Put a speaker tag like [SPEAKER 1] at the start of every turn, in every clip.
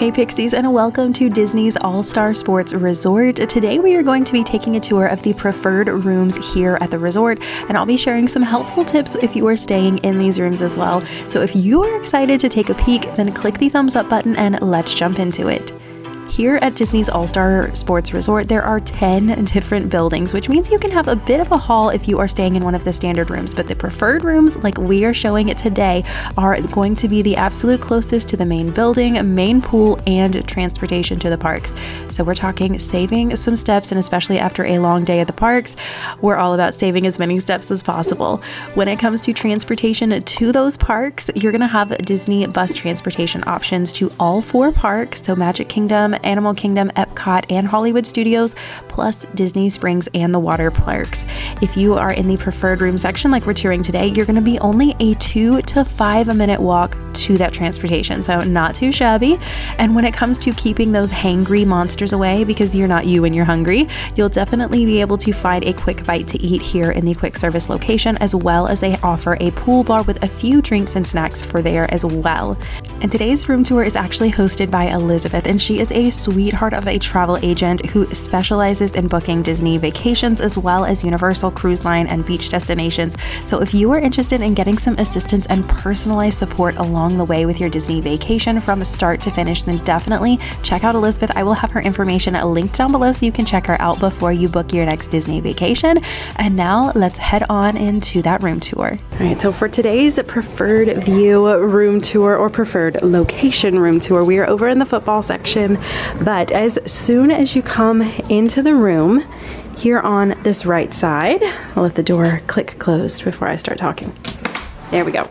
[SPEAKER 1] Hey Pixies, and welcome to Disney's All-Star Sports Resort. Today we are going to be taking a tour of the preferred rooms here at the resort, and I'll be sharing some helpful tips if you are staying in these rooms as well. So if you are excited to take a peek, then click the thumbs up button and let's jump into it. Here at Disney's All-Star Sports Resort, there are 10 different buildings, which means you can have a bit of a haul if you are staying in one of the standard rooms, but the preferred rooms, like we are showing it today, are going to be the absolute closest to the main building, main pool, and transportation to the parks. So we're talking saving some steps, and especially after a long day at the parks, we're all about saving as many steps as possible. When it comes to transportation to those parks, you're going to have Disney bus transportation options to all 4 parks, so Magic Kingdom, Animal Kingdom, Epcot, and Hollywood Studios, plus Disney Springs and the water parks. If you are in the preferred room section like we're touring today, you're going to be only a 2 to 5 minute walk to that transportation, so not too shabby. And when it comes to keeping those hangry monsters away, because you're not you and you're hungry, you'll definitely be able to find a quick bite to eat here in the quick service location, as well as they offer a pool bar with a few drinks and snacks for there as well. And today's room tour is actually hosted by Elizabeth, and she is a sweetheart of a travel agent who specializes in booking Disney vacations as well as Universal Cruise Line and beach destinations. So if you are interested in getting some assistance and personalized support along the way with your Disney vacation from start to finish, then definitely check out Elizabeth. I will have her information linked down below so you can check her out before you book your next Disney vacation. And now let's head on into that room tour. All right, so for today's preferred view room tour, or preferred location room tour, we are over in the football section. But as soon as you come into the room here on this right side, I'll let the door click closed before I start talking. There we go.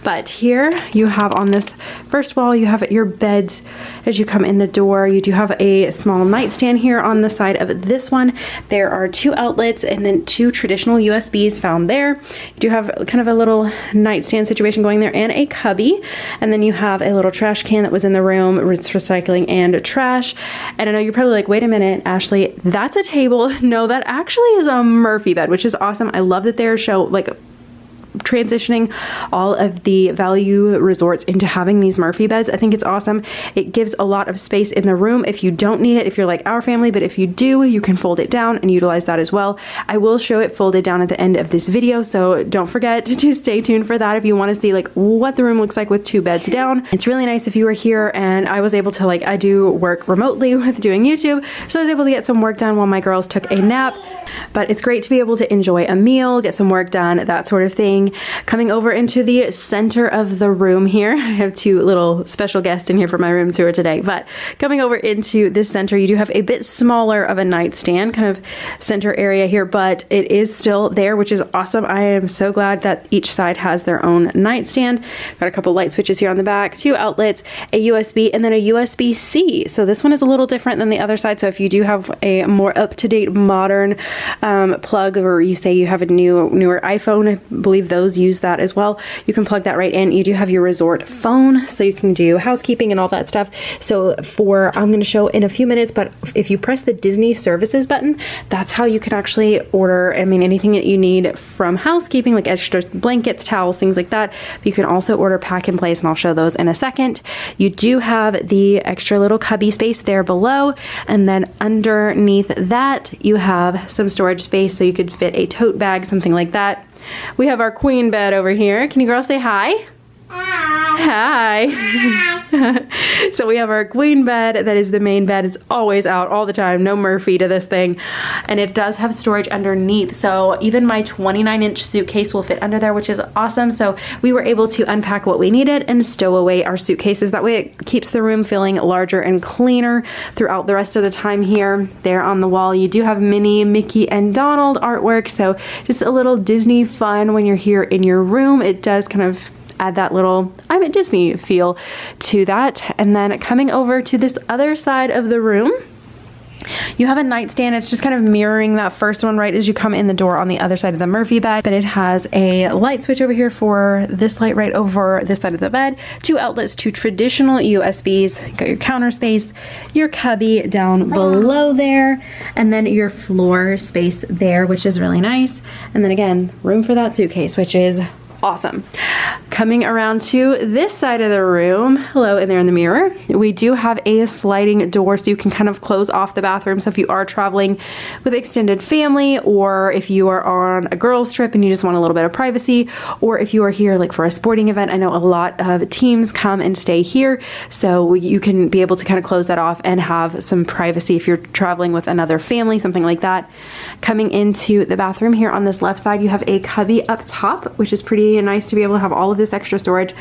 [SPEAKER 1] But here you have on this first wall, you have your beds as you come in the door. You do have a small nightstand here on the side of this one. There are 2 outlets and then 2 traditional USBs found there. You do have kind of a little nightstand situation going there and a cubby. And then you have a little trash can that was in the room. It's recycling and trash. And I know you're probably like, wait a minute, Ashley, that's a table. No, that actually is a Murphy bed, which is awesome. I love that they're transitioning all of the value resorts into having these Murphy beds. I think it's awesome. It gives a lot of space in the room if you don't need it, if you're like our family, but if you do, you can fold it down and utilize that as well. I will show it folded down at the end of this video, so don't forget to stay tuned for that if you want to see like what the room looks like with 2 beds down. It's really nice if you were here, and I was able to, I do work remotely with doing YouTube, so I was able to get some work done while my girls took a nap. But it's great to be able to enjoy a meal, get some work done, that sort of thing. Coming over into the center of the room here, I have 2 little special guests in here for my room tour today, but coming over into this center, you do have a bit smaller of a nightstand, kind of center area here, but it is still there, which is awesome. I am so glad that each side has their own nightstand. Got a couple light switches here on the back, 2 outlets, a USB, and then a USB-C. So this one is a little different than the other side. So if you do have a more up-to-date modern plug, or you say you have a newer iPhone, I believe those use that as well, you can plug that right in. You do have your resort phone, so you can do housekeeping and all that stuff. So I'm going to show in a few minutes, but if you press the Disney Services button, that's how you can actually order, anything that you need from housekeeping, like extra blankets, towels, things like that. But you can also order pack and place, and I'll show those in a second. You do have the extra little cubby space there below, and then underneath that you have some storage space, so you could fit a tote bag, something like that. We have our queen bed over here. Can you girls say hi? Hi. Hi. So we have our queen bed. That is the main bed. It's always out all the time. No Murphy to this thing. And it does have storage underneath. So even my 29-inch suitcase will fit under there, which is awesome. So we were able to unpack what we needed and stow away our suitcases. That way it keeps the room feeling larger and cleaner throughout the rest of the time here. There on the wall, you do have Minnie, Mickey, and Donald artwork. So just a little Disney fun when you're here in your room. It does kind of add that little I'm at Disney feel to that. And then coming over to this other side of the room, you have a nightstand. It's just kind of mirroring that first one right as you come in the door on the other side of the Murphy bed, but it has a light switch over here for this light right over this side of the bed, 2 outlets, 2 traditional USBs, you got your counter space, your cubby down below there, and then your floor space there, which is really nice. And then again, room for that suitcase, which is awesome. Coming around to this side of the room, hello in there in the mirror, we do have a sliding door so you can kind of close off the bathroom. So if you are traveling with extended family, or if you are on a girls trip and you just want a little bit of privacy, or if you are here like for a sporting event, I know a lot of teams come and stay here, so you can be able to kind of close that off and have some privacy if you're traveling with another family, something like that. Coming into the bathroom here on this left side, you have a cubby up top, which is pretty nice to be able to have all of this extra storage.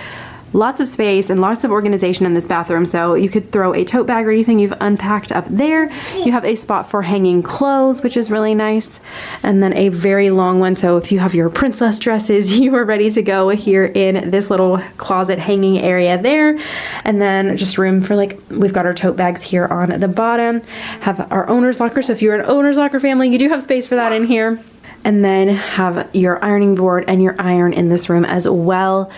[SPEAKER 1] Lots of space and lots of organization in this bathroom, so you could throw a tote bag or anything you've unpacked up there. You have a spot for hanging clothes, which is really nice, and then a very long one, so if you have your princess dresses, you are ready to go here in this little closet hanging area there. And then just room for, like, we've got our tote bags here on the bottom, have our owner's locker, so if you're an owner's locker family, you do have space for that in here. And then have your ironing board and your iron in this room as well.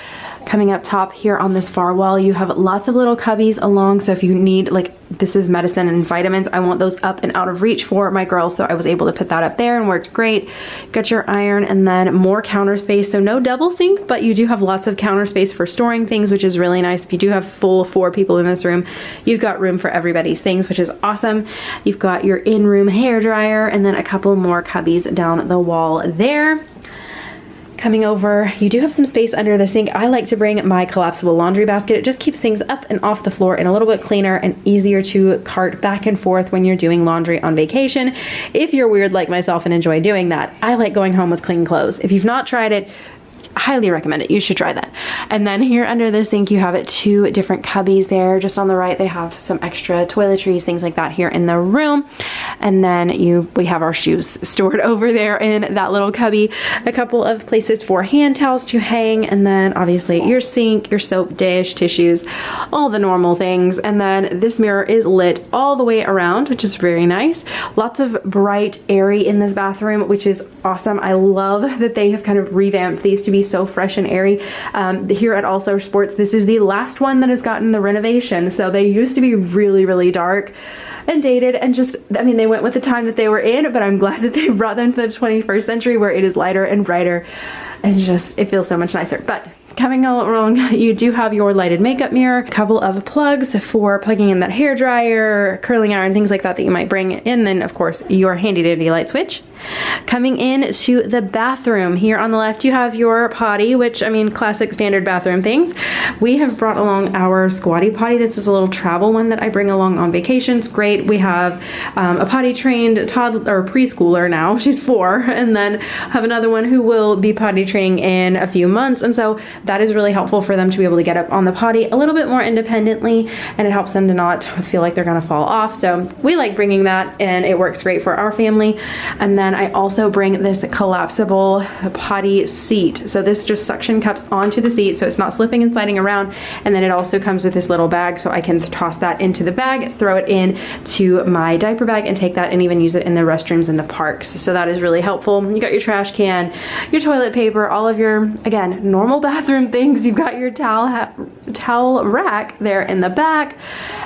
[SPEAKER 1] Coming up top here on this far wall, you have lots of little cubbies along, so if you need, like, this is medicine and vitamins, I want those up and out of reach for my girls, so I was able to put that up there and worked great. Got your iron, and then more counter space, so no double sink, but you do have lots of counter space for storing things, which is really nice. If you do have full 4 people in this room, you've got room for everybody's things, which is awesome. You've got your in-room hair dryer, and then a couple more cubbies down the wall there. Coming over, you do have some space under the sink. I like to bring my collapsible laundry basket. It just keeps things up and off the floor and a little bit cleaner and easier to cart back and forth when you're doing laundry on vacation. If you're weird like myself and enjoy doing that, I like going home with clean clothes. If you've not tried it, highly recommend it. You should try that. And then here under the sink, you have 2 different cubbies there. Just on the right, they have some extra toiletries, things like that here in the room. And then we have our shoes stored over there in that little cubby. A couple of places for hand towels to hang, and then obviously your sink, your soap dish, tissues, all the normal things. And then this mirror is lit all the way around, which is very nice. Lots of bright, airy in this bathroom, which is awesome. I love that they have kind of revamped these to be so fresh and airy. Here at All Star Sports, this is the last one that has gotten the renovation. So they used to be really, really dark and dated, and just, I mean, they went with the time that they were in, but I'm glad that they brought them to the 21st century where it is lighter and brighter, and just, it feels so much nicer. But coming along, you do have your lighted makeup mirror, a couple of plugs for plugging in that hair dryer, curling iron, things like that that you might bring in, then of course your handy dandy light switch. Coming in to the bathroom, here on the left you have your potty, which, I mean, classic standard bathroom things. We have brought along our squatty potty. This is a little travel one that I bring along on vacations. Great. We have a potty trained toddler or preschooler now, she's 4, and then have another one who will be potty training in a few months, and so that is really helpful for them to be able to get up on the potty a little bit more independently, and it helps them to not feel like they're gonna fall off. So we like bringing that, and it works great for our family. And then I also bring this collapsible potty seat. So this just suction cups onto the seat so it's not slipping and sliding around, and then it also comes with this little bag, so I can toss that into the bag, throw it in to my diaper bag, and take that and even use it in the restrooms in the parks. So that is really helpful. You got your trash can, your toilet paper, all of your, again, normal bathroom things. You've got your towel rack there in the back,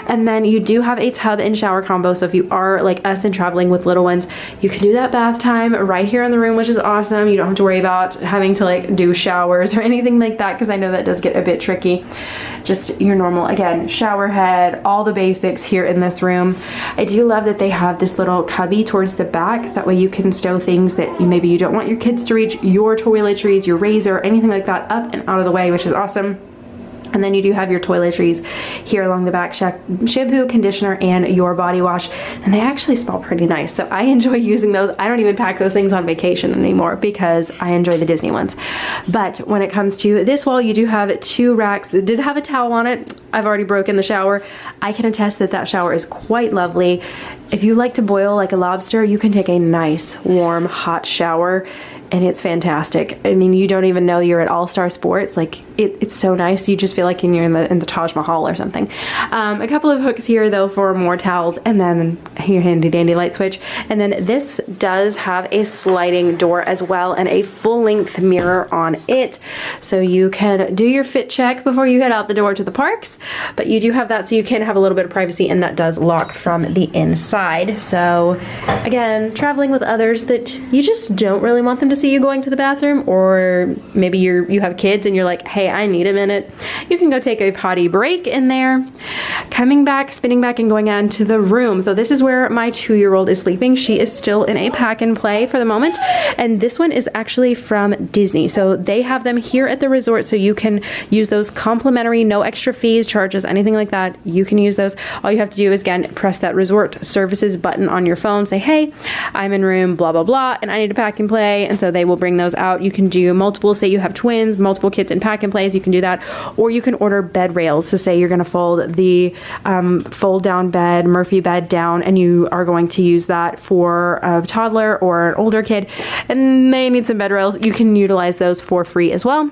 [SPEAKER 1] and then you do have a tub and shower combo, so if you are like us and traveling with little ones, you can do that bath time right here in the room, which is awesome. You don't have to worry about having to like do showers or anything like that, because I know that does get a bit tricky. Just your normal, again, shower head, all the basics here in this room. I do love that they have this little cubby towards the back, that way you can stow things that maybe you don't want your kids to reach, your toiletries, your razor, anything like that, up and out of the way, which is awesome. And then you do have your toiletries here along the back, shampoo, conditioner, and your body wash. And they actually smell pretty nice, so I enjoy using those. I don't even pack those things on vacation anymore because I enjoy the Disney ones. But when it comes to this wall, you do have 2 racks. It did have a towel on it. I've already broken the shower. I can attest that that shower is quite lovely. If you like to boil like a lobster, you can take a nice, warm, hot shower, and it's fantastic. I mean, you don't even know you're at All Star Sports. Like, it's so nice. You just feel like you're in the Taj Mahal or something. A couple of hooks here though for more towels, and then your handy dandy light switch. And then this does have a sliding door as well, and a full length mirror on it, so you can do your fit check before you head out the door to the parks. But you do have that, so you can have a little bit of privacy, and that does lock from the inside. So again, traveling with others that you just don't really want them to see you going to the bathroom, or maybe you have kids and you're like, hey, I need a minute, you can go take a potty break in there, coming back, spinning back, and going out into the room. So this is where my 2-year-old is sleeping. She is still in a pack and play for the moment, and this one is actually from Disney. So they have them here at the resort, so you can use those complimentary, no extra fees, charges, anything like that. You can use those. All you have to do is, again, press that resort services button on your phone, say, hey, I'm in room blah blah blah and I need to pack and play, and so they will bring those out. You can do multiple, say you have twins, multiple kids in pack and plays, you can do that, or you can order bed rails. So say you're going to fold the fold down bed, Murphy bed down, and you are going to use that for a toddler or an older kid and they need some bed rails, you can utilize those for free as well.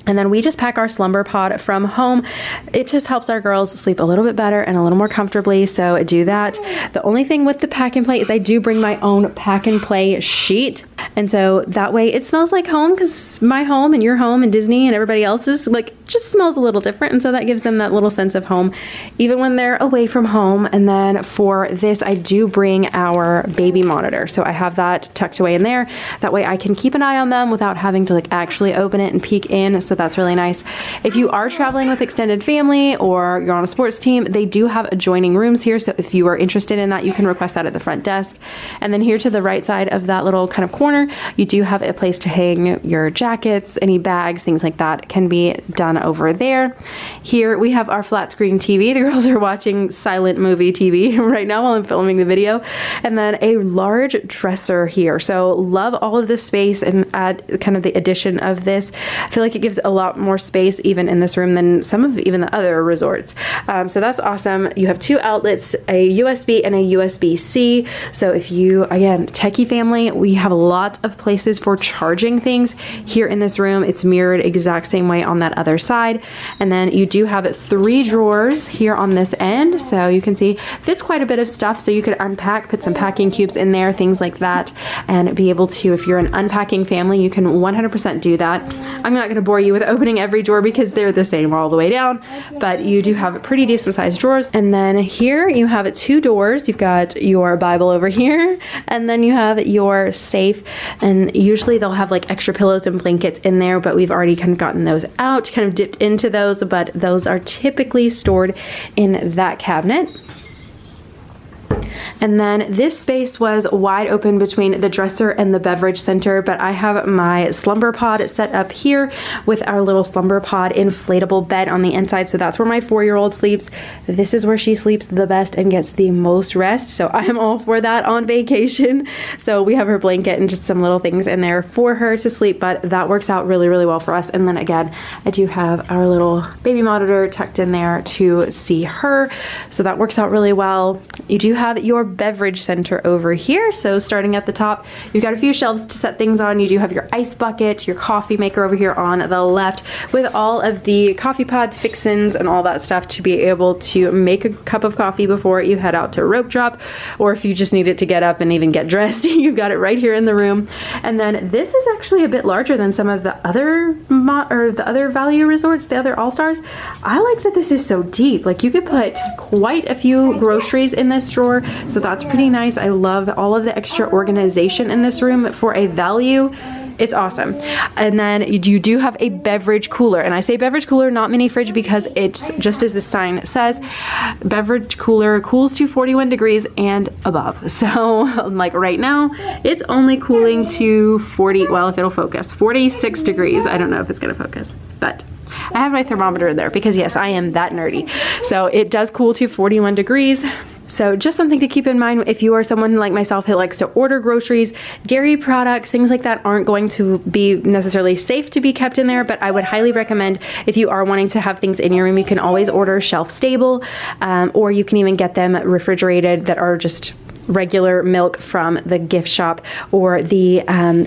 [SPEAKER 1] And then we just pack our slumber pod from home. It just helps our girls sleep a little bit better and a little more comfortably, so do that. The only thing with the pack and play is I do bring my own pack and play sheet. And so that way it smells like home, because my home and your home and Disney and everybody else's just smells a little different. And so that gives them that little sense of home, even when they're away from home. And then for this, I do bring our baby monitor. So I have that tucked away in there. That way I can keep an eye on them without having to actually open it and peek in. So that's really nice. If you are traveling with extended family or you're on a sports team, they do have adjoining rooms here. So if you are interested in that, you can request that at the front desk. And then here to the right side of that little kind of corner, you do have a place to hang your jackets, any bags, things like that can be done over there. Here we have our flat screen TV. The girls are watching silent movie TV right now while I'm filming the video. And then a large dresser here. So love all of this space, and add kind of the addition of this. I feel like it gives a lot more space even in this room than some of even the other resorts. So that's awesome. You have 2 outlets, a USB and a USB-C. So if you, again, techie family, we have lots of places for charging things here in this room. It's mirrored exact same way on that other side. And then you do have 3 drawers here on this end. So you can see fits quite a bit of stuff. So you could unpack, put some packing cubes in there, things like that, and be able to, if you're an unpacking family, you can 100% do that. I'm not going to bore you with opening every drawer because they're the same all the way down, but you do have pretty decent sized drawers. And then here you have 2 doors. You've got your Bible over here, and then you have your safe, and usually they'll have extra pillows and blankets in there, but we've already kind of gotten those out, kind of dipped into those, but those are typically stored in that cabinet. And then this space was wide open between the dresser and the beverage center, but I have my slumber pod set up here with our little slumber pod inflatable bed on the inside. So that's where my 4-year-old sleeps. This is where she sleeps the best and gets the most rest. So I am all for that on vacation. So we have her blanket and just some little things in there for her to sleep, but that works out really, really well for us. And then again, I do have our little baby monitor tucked in there to see her. So that works out really well. You do have your beverage center over here. So starting at the top, you've got a few shelves to set things on. You do have your ice bucket, your coffee maker over here on the left with all of the coffee pods, fixins, and all that stuff to be able to make a cup of coffee before you head out to rope drop, or if you just need it to get up and even get dressed, you've got it right here in the room. And then this is actually a bit larger than some of the other value resorts, the other all-stars. I like that this is so deep. You could put quite a few groceries in this drawer. So that's pretty nice. I love all of the extra organization in this room for a value. It's awesome. And then you do have a beverage cooler. And I say beverage cooler, not mini fridge, because it's just as the sign says, beverage cooler cools to 41 degrees and above. So right now, it's only cooling to 40, well, if it'll focus, 46 degrees. I don't know if it's going to focus, but I have my thermometer in there because yes, I am that nerdy. So it does cool to 41 degrees. So just something to keep in mind if you are someone like myself who likes to order groceries, dairy products, things like that aren't going to be necessarily safe to be kept in there, but I would highly recommend if you are wanting to have things in your room, you can always order shelf stable, or you can even get them refrigerated that are just regular milk from the gift shop or the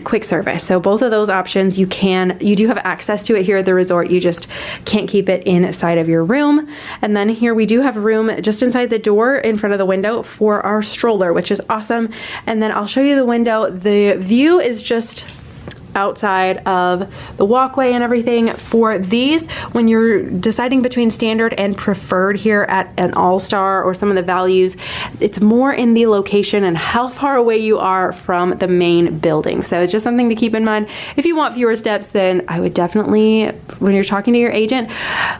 [SPEAKER 1] quick service. So both of those options, you do have access to it here at the resort. You just can't keep it inside of your room. And then here we do have a room just inside the door in front of the window for our stroller, which is awesome. And then I'll show you the window. The view is just
[SPEAKER 2] outside of the walkway and everything. For these, when you're deciding between standard and preferred here at an All-Star or some of the values, it's more in the location and how far away you are from the main building. So it's just something to keep in mind. If you want fewer steps, then I would definitely, when you're talking to your agent,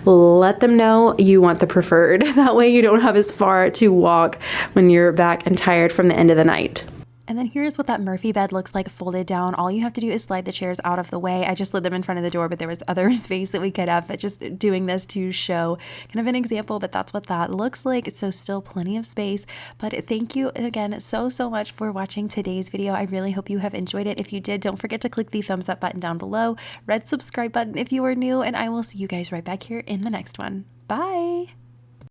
[SPEAKER 2] let them know you want the preferred. That way you don't have as far to walk when you're back and tired from the end of the night.
[SPEAKER 1] And then here's what that Murphy bed looks like folded down. All you have to do is slide the chairs out of the way. I just slid them in front of the door, but there was other space that we could have, but just doing this to show kind of an example, but that's what that looks like. So still plenty of space, but thank you again so much for watching today's video. I really hope you have enjoyed it. If you did, don't forget to click the thumbs up button down below, red subscribe button if you are new, and I will see you guys right back here in the next one. Bye.